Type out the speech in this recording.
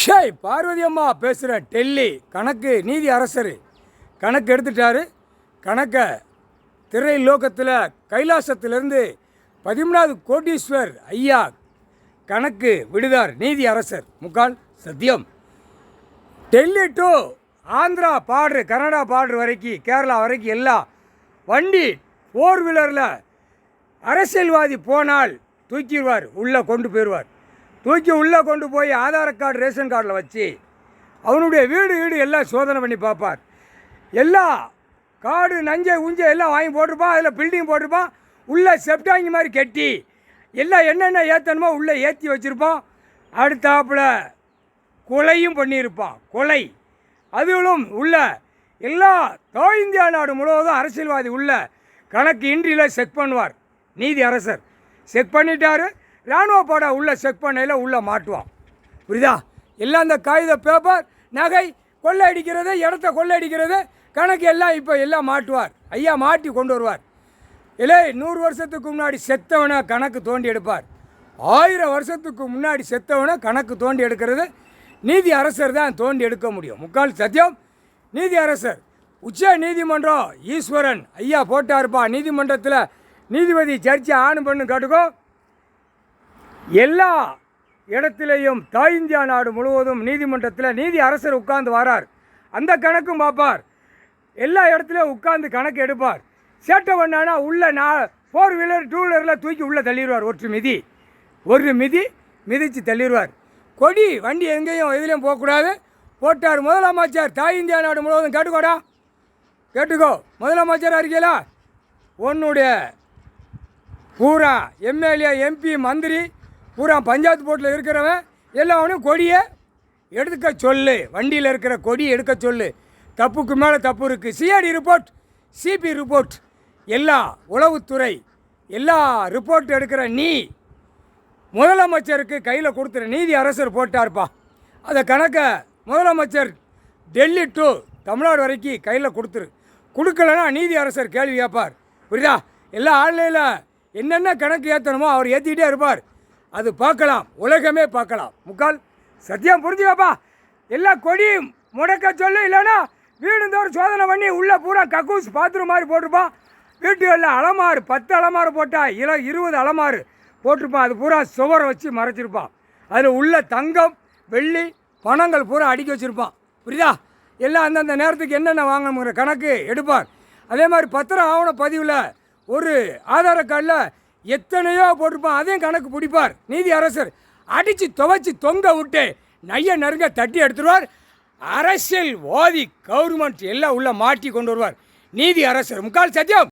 ஷாய் பார்வதி அம்மா பேசுகிறேன். டெல்லி கணக்கு நீதி அரசர் கணக்கு எடுத்துட்டாரு. கணக்கை திரை லோகத்தில் கைலாசத்திலிருந்து 13வது கோடீஸ்வர் ஐயா கணக்கு விடுதார். நீதி அரசர் முக்கால் சத்தியம். Delhi to Andhra border, Canada border வரைக்கும், கேரளா வரைக்கும் எல்லாம் வண்டி 4 வீலரில் அரசியல்வாதி போனால் தூக்கிடுவார், உள்ளே கொண்டு போயிடுவார். தூக்கி உள்ளே கொண்டு போய் ஆதார் கார்டு ரேஷன் கார்டில் வச்சு அவனுடைய வீடு எல்லாம் சோதனை பண்ணி பார்ப்பார். எல்லா கார்டு நஞ்சை உஞ்சை எல்லாம் வாங்கி போட்டிருப்பான். அதில் பில்டிங் போட்டிருப்பான். உள்ளே செப்டாங்கி மாதிரி கட்டி எல்லாம் என்னென்ன ஏற்றணுமோ உள்ளே ஏற்றி வச்சுருப்பான். அடுத்தாப்பில் கொலையும் பண்ணியிருப்பான். கொலை அதுகளும் உள்ள எல்லா இந்தியா நாடு முழுவதும் அரசியல்வாதி உள்ள கணக்கு இன்றியில் செக் பண்ணுவார். நீதி அரசர் செக் பண்ணிட்டாரு. இராணுவ படை உள்ளே செக் பண்ணையில் உள்ளே மாட்டுவான். புரியுதா? எல்லாம் அந்த காகித பேப்பர், நகை, கொள்ளை அடிக்கிறது, இடத்த கொள்ளை அடிக்கிறது, கணக்கு எல்லாம் இப்போ எல்லாம் மாட்டுவார். ஐயா மாட்டி கொண்டு வருவார். இல்லை 100 வருஷத்துக்கு முன்னாடி செத்தவனை கணக்கு தோண்டி எடுப்பார். 1000 வருஷத்துக்கு முன்னாடி செத்தவனை கணக்கு தோண்டி எடுக்கிறது நீதி அரசர் தான் தோண்டி எடுக்க முடியும். முக்கால் சத்தியம். நீதி அரசர் உச்ச நீதிமன்றம் ஈஸ்வரன் ஐயா போட்டாருப்பா. நீதிமன்றத்தில் நீதிபதி சர்ச்சை ஆணு பண்ணு காட்டுக்கோ. எல்லா இடத்துலையும் இந்தியா நாடு முழுவதும் நீதிமன்றத்தில் நீதி அரசர் உட்கார்ந்து வரார். அந்த கணக்கும் பார்ப்பார். எல்லா இடத்துலையும் உட்கார்ந்து கணக்கு எடுப்பார். சேட்டை பண்ணானா உள்ள 4 வீலர் 2 வீலரில் தூக்கி உள்ளே தள்ளிடுவார். ஒரு மிதி மிதித்து தள்ளிடுவார். கொடி வண்டி எங்கேயும் எதுலேயும் போகக்கூடாது போட்டார். முதலமைச்சர் இந்தியா நாடு முழுவதும் கேட்டுக்கோ. முதலமைச்சராக இருக்கீங்களா? உன்னுடைய பூரா எம்எல்ஏ எம்பி மந்திரி பூரா பஞ்சாயத்து போர்ட்டில் இருக்கிறவன் எல்லாவனையும் கொடியை எடுக்க சொல்லு. வண்டியில் இருக்கிற கொடி எடுக்க சொல்லு. தப்புக்கு மேலே தப்பு இருக்குது. சிஐடி ரிப்போர்ட், சிபி ரிப்போர்ட், எல்லா உளவுத்துறை எல்லா ரிப்போர்ட் எடுக்கிற நீ முதலமைச்சருக்கு கையில் கொடுத்துரு. நீதி அரசர் போட்டார்ப்பா. அதை கணக்கை முதலமைச்சர் டெல்லி டு தமிழ்நாடு வரைக்கும் கையில் கொடுத்துரு. கொடுக்கலன்னா நீதி அரசர் கேள்வி கேட்பார். புரியுதா? எல்லா ஆன்லைனில் என்னென்ன கணக்கு ஏற்றணுமோ அவர் ஏற்றிக்கிட்டே இருப்பார். அது பார்க்கலாம், உலகமே பார்க்கலாம். முக்கால் சத்தியம். புரிஞ்சுக்கப்பா. எல்லா கொடியும் முடக்க சொல்லு. இல்லைன்னா வீடுந்தோறும் சோதனை பண்ணி உள்ளே பூரா கக்கூஸ் பாத்ரூம் மாதிரி போட்டிருப்பான். வீட்டுகளில் அலமாறு 10 அலமாறு போட்டால் 20 அலமாறு போட்டிருப்பான். அது பூரா சுவரை வச்சு மறைச்சிருப்பான். அதில் உள்ள தங்கம் வெள்ளி பணங்கள் பூரா அடுக்கி வச்சுருப்பான். புரியுதா? எல்லாம் அந்தந்த நேரத்துக்கு என்னென்ன வாங்கணுங்கிற கணக்கு எடுப்பார். அதே மாதிரி பத்திரம் ஆவண பதிவில் ஒரு ஆதார கார்டில் எத்தனையோ போட்டிருப்பான். அதையும் கணக்கு பிடிப்பார். நீதி அரசர் அடித்து துவைச்சி தொங்க விட்டு நைய நறுங்க தட்டி எடுத்துருவார். அரசியல்வாதி கவர்மெண்ட் எல்லாம் உள்ள மாட்டி கொண்டு வருவார். நீதி அரசர் முக்கால் சத்தியம்.